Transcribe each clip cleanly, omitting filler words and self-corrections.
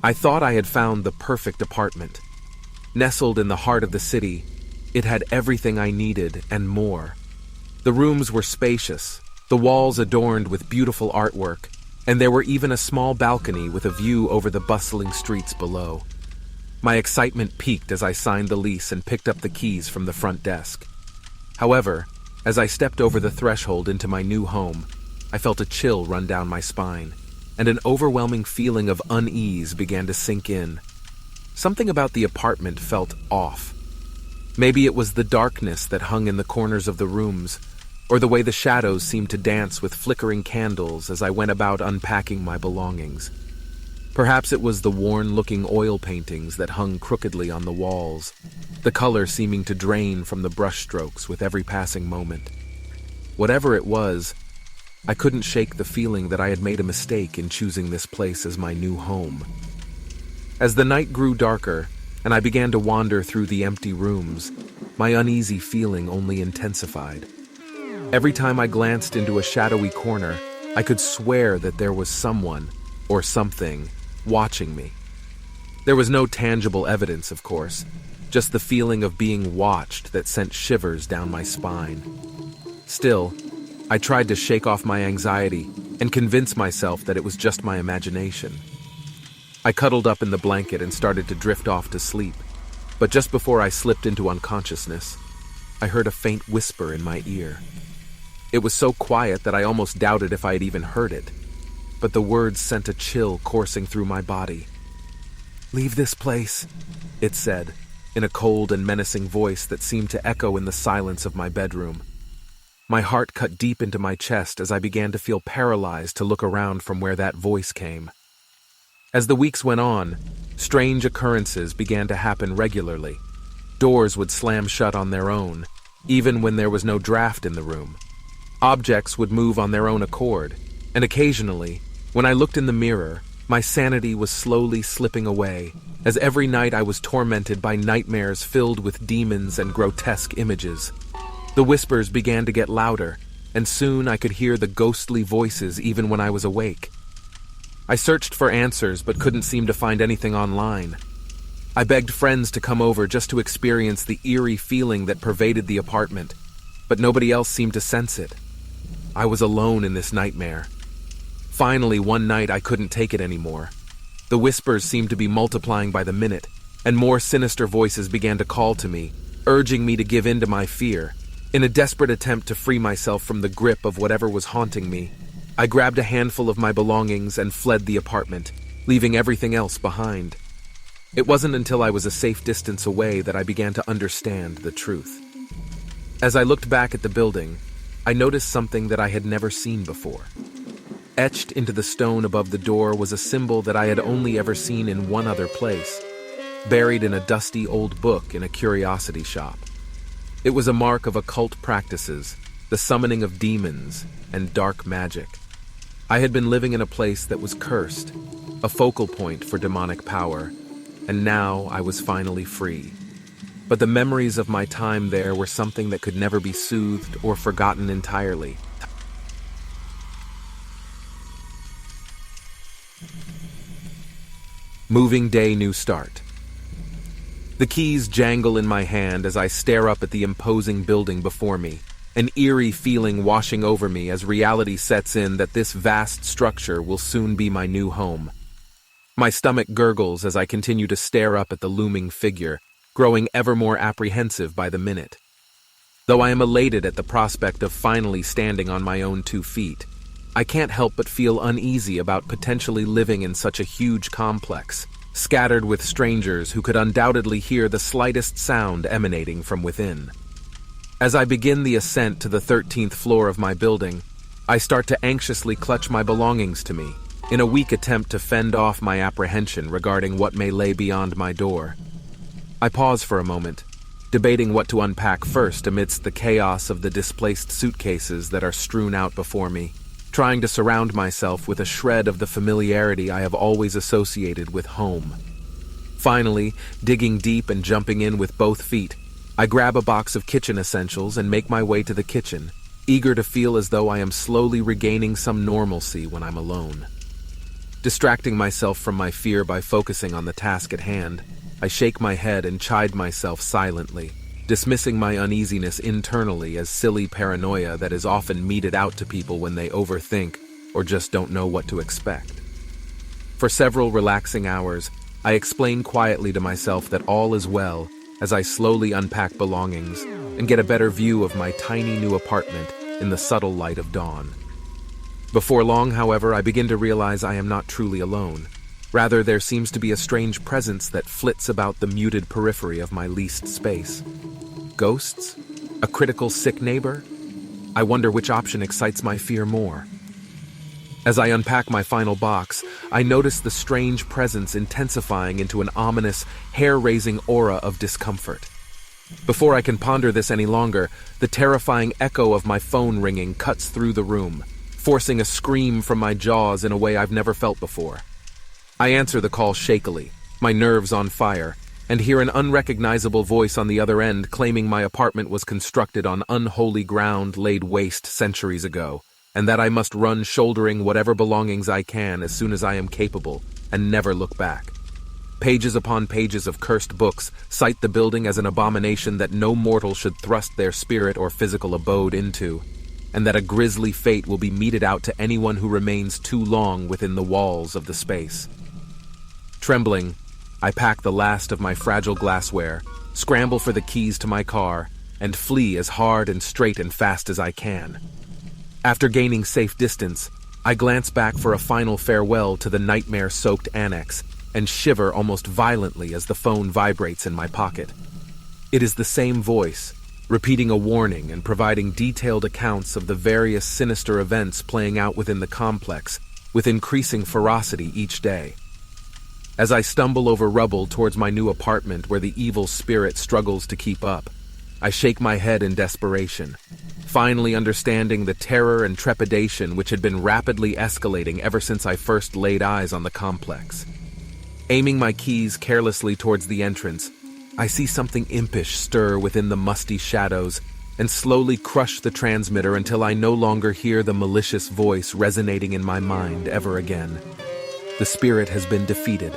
I thought I had found the perfect apartment. Nestled in the heart of the city, it had everything I needed and more. The rooms were spacious, the walls adorned with beautiful artwork, and there were even a small balcony with a view over the bustling streets below. My excitement peaked as I signed the lease and picked up the keys from the front desk. However, as I stepped over the threshold into my new home, I felt a chill run down my spine, and an overwhelming feeling of unease began to sink in. Something about the apartment felt off. Maybe it was the darkness that hung in the corners of the rooms, or the way the shadows seemed to dance with flickering candles as I went about unpacking my belongings. Perhaps it was the worn-looking oil paintings that hung crookedly on the walls, the color seeming to drain from the brushstrokes with every passing moment. Whatever it was, I couldn't shake the feeling that I had made a mistake in choosing this place as my new home. As the night grew darker, and I began to wander through the empty rooms, my uneasy feeling only intensified. Every time I glanced into a shadowy corner, I could swear that there was someone, or something, watching me. There was no tangible evidence, of course, just the feeling of being watched that sent shivers down my spine. Still, I tried to shake off my anxiety and convince myself that it was just my imagination. I cuddled up in the blanket and started to drift off to sleep, but just before I slipped into unconsciousness, I heard a faint whisper in my ear. It was so quiet that I almost doubted if I had even heard it, but the words sent a chill coursing through my body. "Leave this place," it said, in a cold and menacing voice that seemed to echo in the silence of my bedroom. My heart cut deep into my chest as I began to feel paralyzed to look around from where that voice came. As the weeks went on, strange occurrences began to happen regularly. Doors would slam shut on their own, even when there was no draft in the room. Objects would move on their own accord, and occasionally, when I looked in the mirror, my sanity was slowly slipping away, as every night I was tormented by nightmares filled with demons and grotesque images. The whispers began to get louder, and soon I could hear the ghostly voices even when I was awake. I searched for answers but couldn't seem to find anything online. I begged friends to come over just to experience the eerie feeling that pervaded the apartment, but nobody else seemed to sense it. I was alone in this nightmare. Finally, one night I couldn't take it anymore. The whispers seemed to be multiplying by the minute, and more sinister voices began to call to me, urging me to give in to my fear. In a desperate attempt to free myself from the grip of whatever was haunting me, I grabbed a handful of my belongings and fled the apartment, leaving everything else behind. It wasn't until I was a safe distance away that I began to understand the truth. As I looked back at the building, I noticed something that I had never seen before. Etched into the stone above the door was a symbol that I had only ever seen in one other place, buried in a dusty old book in a curiosity shop. It was a mark of occult practices, the summoning of demons, and dark magic. I had been living in a place that was cursed, a focal point for demonic power, and now I was finally free. But the memories of my time there were something that could never be soothed or forgotten entirely. Moving day, new start. The keys jangle in my hand as I stare up at the imposing building before me, an eerie feeling washing over me as reality sets in that this vast structure will soon be my new home. My stomach gurgles as I continue to stare up at the looming figure, growing ever more apprehensive by the minute. Though I am elated at the prospect of finally standing on my own 2 feet, I can't help but feel uneasy about potentially living in such a huge complex, scattered with strangers who could undoubtedly hear the slightest sound emanating from within. As I begin the ascent to the 13th floor of my building, I start to anxiously clutch my belongings to me, in a weak attempt to fend off my apprehension regarding what may lay beyond my door. I pause for a moment, debating what to unpack first amidst the chaos of the displaced suitcases that are strewn out before me, trying to surround myself with a shred of the familiarity I have always associated with home. Finally, digging deep and jumping in with both feet, I grab a box of kitchen essentials and make my way to the kitchen, eager to feel as though I am slowly regaining some normalcy when I'm alone. Distracting myself from my fear by focusing on the task at hand, I shake my head and chide myself silently, dismissing my uneasiness internally as silly paranoia that is often meted out to people when they overthink or just don't know what to expect. For several relaxing hours, I explain quietly to myself that all is well as I slowly unpack belongings and get a better view of my tiny new apartment in the subtle light of dawn. Before long, however, I begin to realize I am not truly alone. Rather, there seems to be a strange presence that flits about the muted periphery of my leased space. Ghosts? A critical sick neighbor? I wonder which option excites my fear more. As I unpack my final box, I notice the strange presence intensifying into an ominous, hair-raising aura of discomfort. Before I can ponder this any longer, the terrifying echo of my phone ringing cuts through the room, forcing a scream from my jaws in a way I've never felt before. I answer the call shakily, my nerves on fire, and hear an unrecognizable voice on the other end claiming my apartment was constructed on unholy ground laid waste centuries ago, and that I must run shouldering whatever belongings I can as soon as I am capable, and never look back. Pages upon pages of cursed books cite the building as an abomination that no mortal should thrust their spirit or physical abode into, and that a grisly fate will be meted out to anyone who remains too long within the walls of the space. Trembling, I pack the last of my fragile glassware, scramble for the keys to my car, and flee as hard and straight and fast as I can. After gaining safe distance, I glance back for a final farewell to the nightmare-soaked annex and shiver almost violently as the phone vibrates in my pocket. It is the same voice, repeating a warning and providing detailed accounts of the various sinister events playing out within the complex with increasing ferocity each day. As I stumble over rubble towards my new apartment where the evil spirit struggles to keep up, I shake my head in desperation, finally understanding the terror and trepidation which had been rapidly escalating ever since I first laid eyes on the complex. Aiming my keys carelessly towards the entrance, I see something impish stir within the musty shadows and slowly crush the transmitter until I no longer hear the malicious voice resonating in my mind ever again. The spirit has been defeated.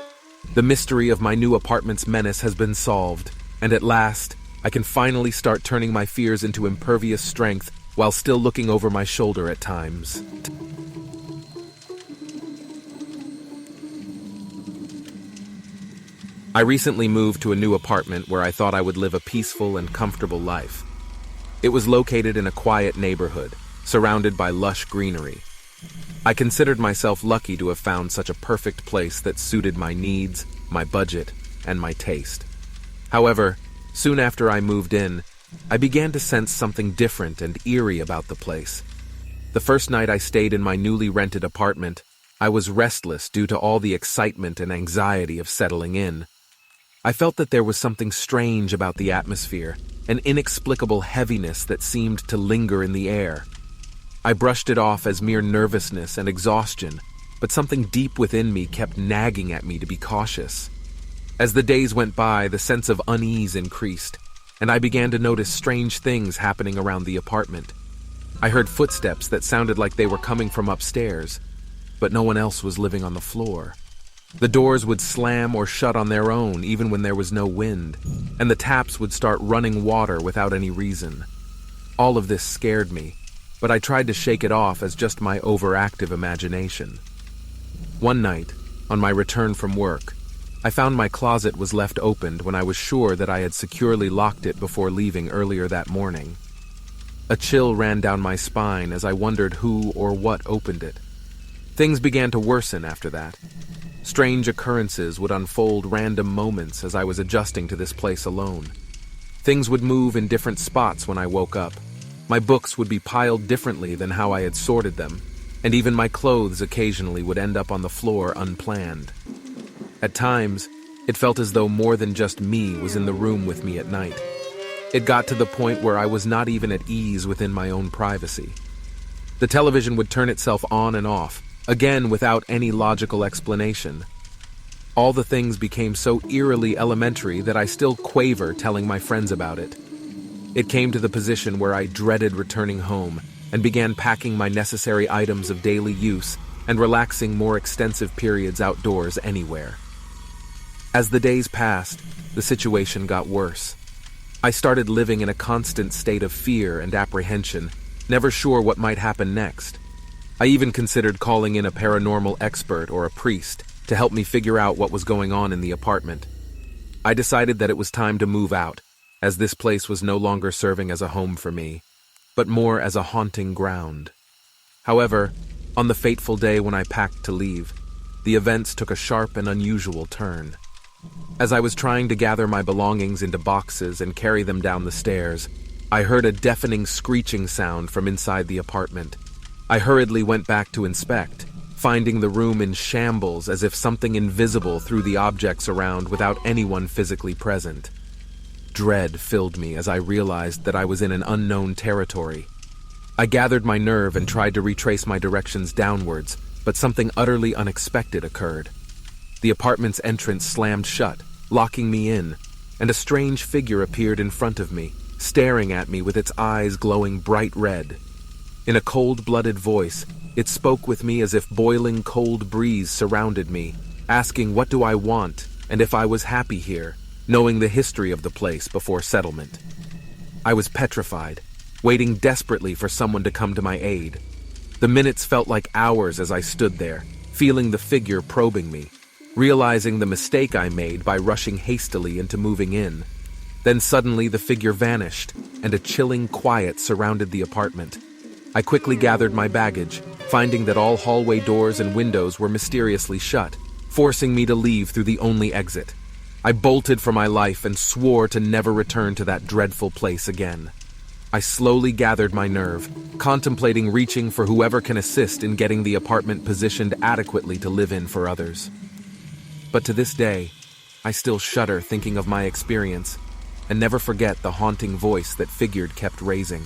The mystery of my new apartment's menace has been solved, and at last, I can finally start turning my fears into impervious strength while still looking over my shoulder at times. I recently moved to a new apartment where I thought I would live a peaceful and comfortable life. It was located in a quiet neighborhood, surrounded by lush greenery. I considered myself lucky to have found such a perfect place that suited my needs, my budget, and my taste. However, soon after I moved in, I began to sense something different and eerie about the place. The first night I stayed in my newly rented apartment, I was restless due to all the excitement and anxiety of settling in. I felt that there was something strange about the atmosphere, an inexplicable heaviness that seemed to linger in the air. I brushed it off as mere nervousness and exhaustion, but something deep within me kept nagging at me to be cautious. As the days went by, the sense of unease increased, and I began to notice strange things happening around the apartment. I heard footsteps that sounded like they were coming from upstairs, but no one else was living on the floor. The doors would slam or shut on their own even when there was no wind, and the taps would start running water without any reason. All of this scared me, but I tried to shake it off as just my overactive imagination. One night, on my return from work, I found my closet was left opened when I was sure that I had securely locked it before leaving earlier that morning. A chill ran down my spine as I wondered who or what opened it. Things began to worsen after that. Strange occurrences would unfold random moments as I was adjusting to this place alone. Things would move in different spots when I woke up. My books would be piled differently than how I had sorted them, and even my clothes occasionally would end up on the floor unplanned. At times, it felt as though more than just me was in the room with me at night. It got to the point where I was not even at ease within my own privacy. The television would turn itself on and off, again without any logical explanation. All the things became so eerily elementary that I still quaver telling my friends about it. It came to the position where I dreaded returning home and began packing my necessary items of daily use and relaxing more extensive periods outdoors anywhere. As the days passed, the situation got worse. I started living in a constant state of fear and apprehension, never sure what might happen next. I even considered calling in a paranormal expert or a priest to help me figure out what was going on in the apartment. I decided that it was time to move out, as this place was no longer serving as a home for me, but more as a haunting ground. However, on the fateful day when I packed to leave, the events took a sharp and unusual turn. As I was trying to gather my belongings into boxes and carry them down the stairs, I heard a deafening screeching sound from inside the apartment. I hurriedly went back to inspect, finding the room in shambles as if something invisible threw the objects around without anyone physically present. Dread filled me as I realized that I was in an unknown territory. I gathered my nerve and tried to retrace my directions downwards, but something utterly unexpected occurred. The apartment's entrance slammed shut, locking me in, and a strange figure appeared in front of me, staring at me with its eyes glowing bright red. In a cold-blooded voice, it spoke with me as if boiling cold breeze surrounded me, asking what do I want and if I was happy here, knowing the history of the place before settlement. I was petrified, waiting desperately for someone to come to my aid. The minutes felt like hours as I stood there, feeling the figure probing me, realizing the mistake I made by rushing hastily into moving in. Then suddenly the figure vanished, and a chilling quiet surrounded the apartment. I quickly gathered my baggage, finding that all hallway doors and windows were mysteriously shut, forcing me to leave through the only exit. I bolted for my life and swore to never return to that dreadful place again. I slowly gathered my nerve, contemplating reaching for whoever can assist in getting the apartment positioned adequately to live in for others. But to this day, I still shudder thinking of my experience, and never forget the haunting voice that figure kept raising.